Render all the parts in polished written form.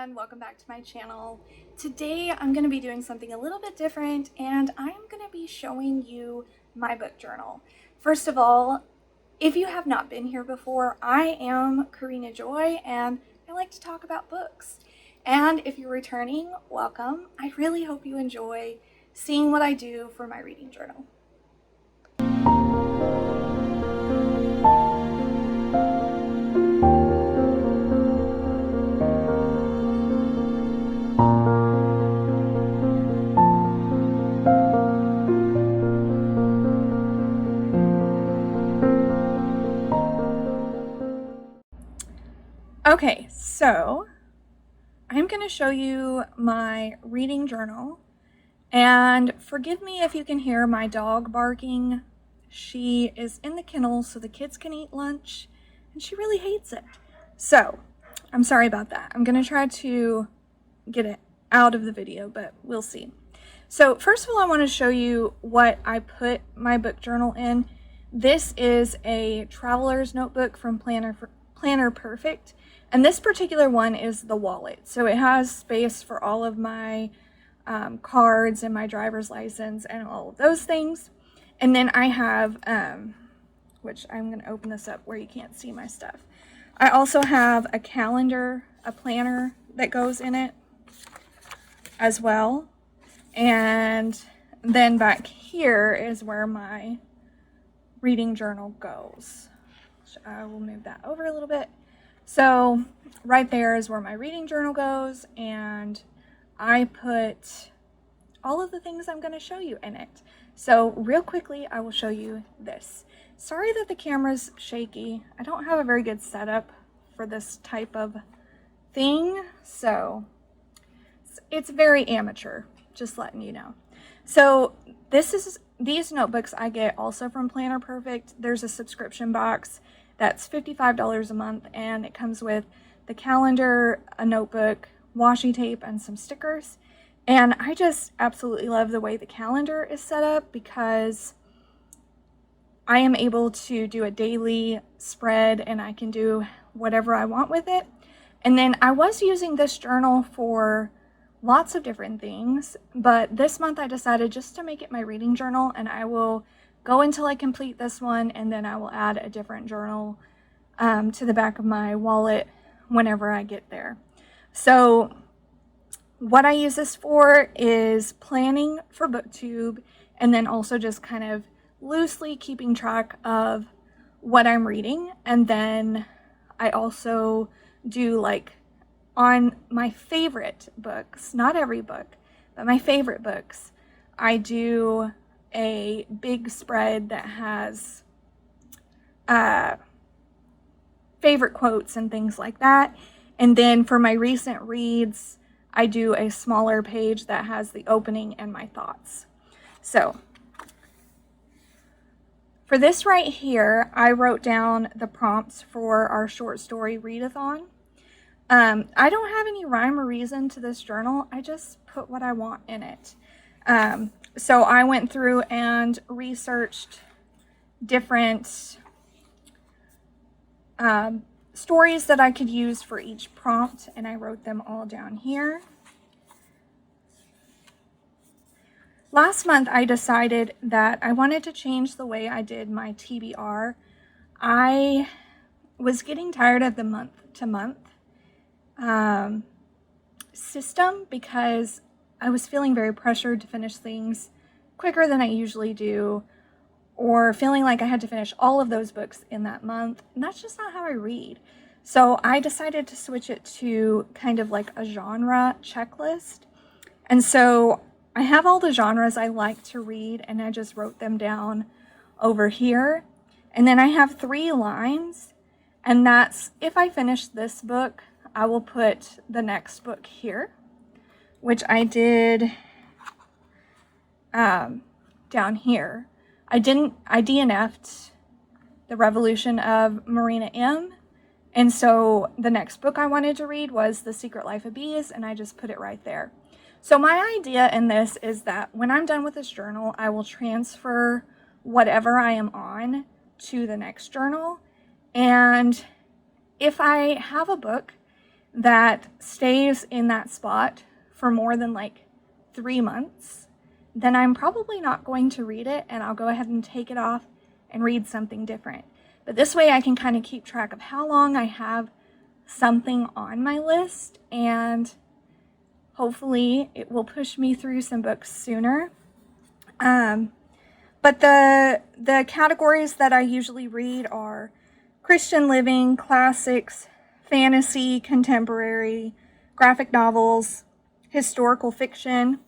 and welcome back to my channel. Today I'm going to be doing something a little bit different, and I'm going to be showing you my book journal. First of all, if you have not been here before, I am Karina Joy and I like to talk about books. And if you're returning, welcome. I really hope you enjoy seeing what I do for my reading journal. Okay, so I'm going to show you my reading journal, and forgive me if you can hear my dog barking. She is in the kennel so the kids can eat lunch, and she really hates it. So I'm sorry about that. I'm going to try to get it out of the video, but we'll see. So first of all, I want to show you what I put my book journal in. This is a traveler's notebook from Planner Perfect. And this particular one is the wallet. So it has space for all of my cards and my driver's license and all of those things. And then I have, which I'm going to open this up where you can't see my stuff. I also have a calendar, a planner that goes in it as well. And then back here is where my reading journal goes. So I will move that over a little bit. So right there is where my reading journal goes, and I put all of the things I'm going to show you in it. So real quickly, I will show you this. Sorry that the camera's shaky. I don't have a very good setup for this type of thing, so it's very amateur, just letting you know. So these notebooks I get also from Planner Perfect. There's a subscription box that's $55 a month, and it comes with the calendar, a notebook, washi tape, and some stickers. And I just absolutely love the way the calendar is set up because I am able to do a daily spread and I can do whatever I want with it. And then I was using this journal for lots of different things, but this month I decided just to make it my reading journal, and I will go until I complete this one, and then I will add a different journal to the back of my wallet whenever I get there. So what I use this for is planning for BookTube, and then also just kind of loosely keeping track of what I'm reading. And then I also do, like, on my favorite books, not every book, but my favorite books, I do a big spread that has favorite quotes and things like that. And then for my recent reads, I do a smaller page that has the opening and my thoughts. So for this right here, I wrote down the prompts for our short story readathon. I don't have any rhyme or reason to this journal. I just put what I want in it. So I went through and researched different stories that I could use for each prompt, and I wrote them all down here. Last month, I decided that I wanted to change the way I did my TBR. I was getting tired of the month-to-month system because I was feeling very pressured to finish things quicker than I usually do, or feeling like I had to finish all of those books in that month. And that's just not how I read. So I decided to switch it to kind of like a genre checklist. And so I have all the genres I like to read, and I just wrote them down over here. And then I have 3 lines, and that's if I finish this book, I will put the next book here, which I did down here. I DNF'd The Revolution of Marina M. And so the next book I wanted to read was The Secret Life of Bees, and I just put it right there. So my idea in this is that when I'm done with this journal, I will transfer whatever I am on to the next journal. And if I have a book that stays in that spot for more than like 3 months, then I'm probably not going to read it, and I'll go ahead and take it off and read something different. But this way I can kind of keep track of how long I have something on my list, and hopefully it will push me through some books sooner. But the categories that I usually read are Christian living, classics, fantasy, contemporary, graphic novels, historical fiction,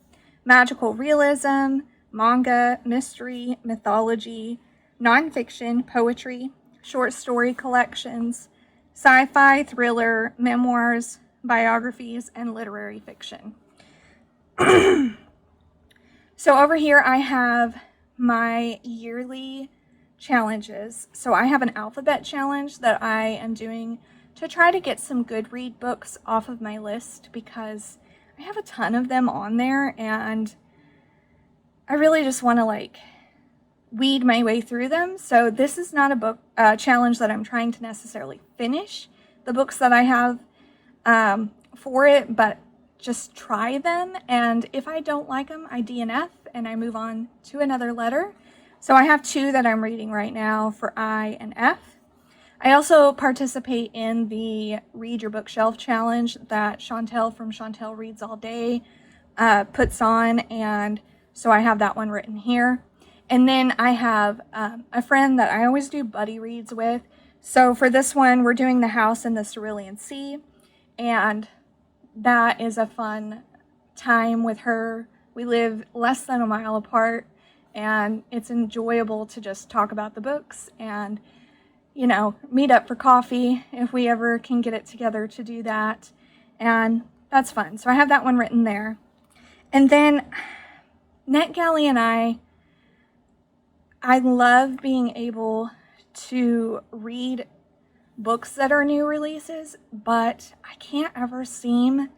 magical realism, manga, mystery, mythology, nonfiction, poetry, short story collections, sci-fi, thriller, memoirs, biographies, and literary fiction. So over here I have my yearly challenges. So I have an alphabet challenge that I am doing to try to get some good read books off of my list, because I have a ton of them on there and I really just want to like weed my way through them. So this is not a book challenge that I'm trying to necessarily finish the books that I have for it, but just try them, and if I don't like them, I DNF and I move on to another letter. So I have 2 that I'm reading right now for I and F. I also participate in the Read Your Bookshelf challenge that Chantel from Chantel Reads All Day puts on, and so I have that one written here. And then I have a friend that I always do buddy reads with. So for this one, we're doing The House in the Cerulean Sea, and that is a fun time with her. We live less than a mile apart, and it's enjoyable to just talk about the books and, you know, meet up for coffee if we ever can get it together to do that. And that's fun. So I have that one written there. And then NetGalley and I love being able to read books that are new releases, but I can't ever seem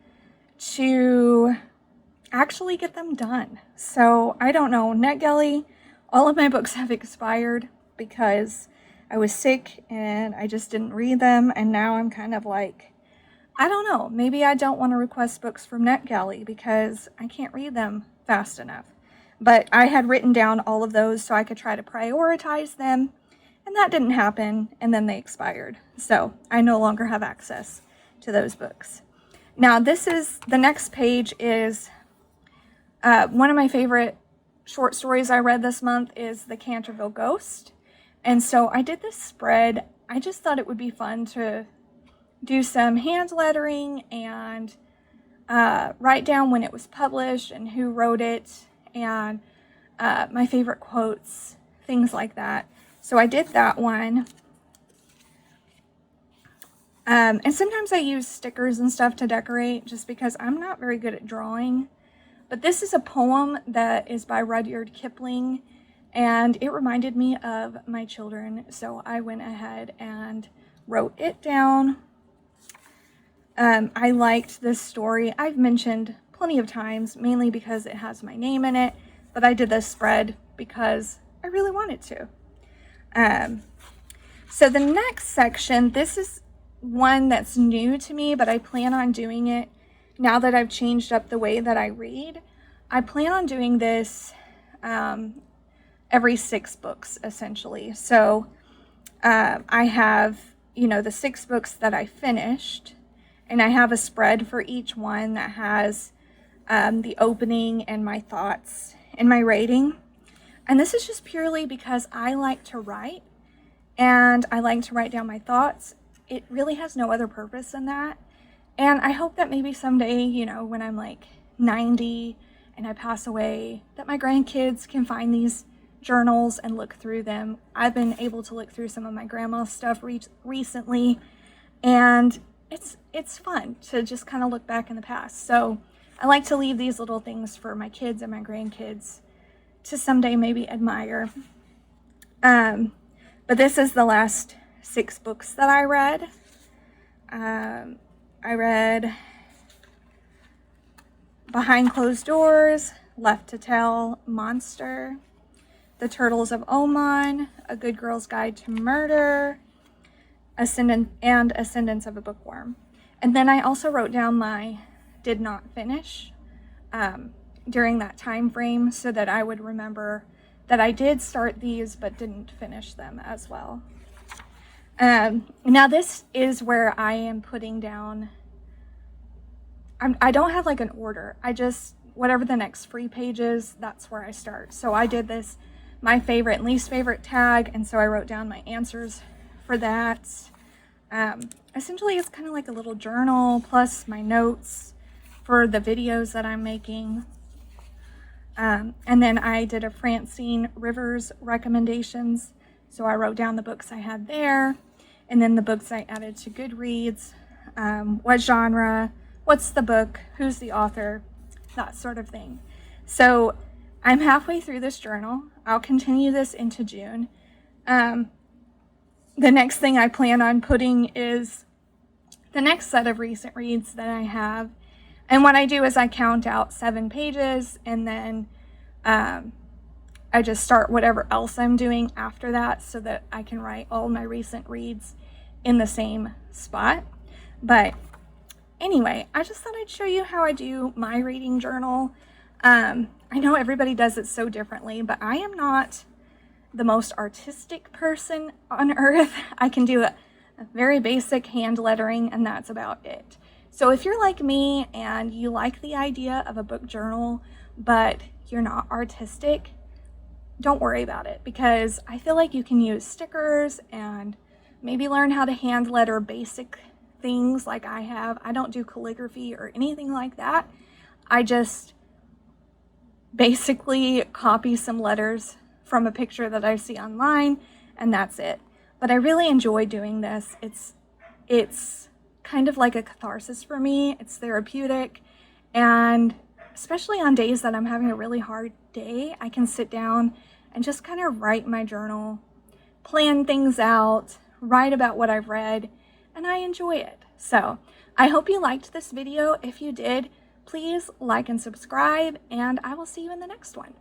to actually get them done. So I don't know. NetGalley, all of my books have expired because I was sick and I just didn't read them, and now I'm kind of like, I don't know, maybe I don't want to request books from NetGalley because I can't read them fast enough. But I had written down all of those so I could try to prioritize them, and that didn't happen, and then they expired. So I no longer have access to those books. Now the next page is one of my favorite short stories I read this month is The Canterville Ghost. And so I did this spread. I just thought it would be fun to do some hand lettering and write down when it was published and who wrote it, and my favorite quotes, things like that. So I did that one. And sometimes I use stickers and stuff to decorate just because I'm not very good at drawing. But this is a poem that is by Rudyard Kipling, and it reminded me of my children. So I went ahead and wrote it down. I liked this story. I've mentioned plenty of times, mainly because it has my name in it, but I did this spread because I really wanted to. So the next section, this is one that's new to me, but I plan on doing it now that I've changed up the way that I read. I plan on doing this every 6 books, essentially. So I have, the 6 books that I finished, and I have a spread for each one that has the opening and my thoughts and my rating. And this is just purely because I like to write, and I like to write down my thoughts. It really has no other purpose than that. And I hope that maybe someday, when I'm like 90 and I pass away, that my grandkids can find these journals and look through them. I've been able to look through some of my grandma's stuff recently, and it's fun to just kind of look back in the past. So I like to leave these little things for my kids and my grandkids to someday maybe admire. But this is the last 6 books that I read. I read Behind Closed Doors, Left to Tell, Monster, The Turtles of Oman, A Good Girl's Guide to Murder, Ascendance of a Bookworm. And then I also wrote down my did not finish during that time frame so that I would remember that I did start these but didn't finish them as well. Now this is where I am putting down, I don't have like an order. I just, whatever the next free page is, that's where I start. So I did this, my favorite and least favorite tag, and so I wrote down my answers for that. Essentially it's kind of like a little journal plus my notes for the videos that I'm making. And then I did a Francine Rivers recommendations. So I wrote down the books I had there, and then the books I added to Goodreads, what genre, what's the book, who's the author, that sort of thing. So I'm halfway through this journal. I'll continue this into June. The next thing I plan on putting is the next set of recent reads that I have. And what I do is I count out 7 pages, and then I just start whatever else I'm doing after that so that I can write all my recent reads in the same spot. But anyway, I just thought I'd show you how I do my reading journal. I know everybody does it so differently, but I am not the most artistic person on earth. I can do a very basic hand lettering, and that's about it. So if you're like me and you like the idea of a book journal, but you're not artistic, don't worry about it, because I feel like you can use stickers and maybe learn how to hand letter basic things like I have. I don't do calligraphy or anything like that. I just basically copy some letters from a picture that I see online, and that's it. But I really enjoy doing this. It's kind of like a catharsis for me. It's therapeutic, and especially on days that I'm having a really hard day, I can sit down and just kind of write my journal, plan things out, write about what I've read, and I enjoy it. So I hope you liked this video. If you did, please like and subscribe, and I will see you in the next one.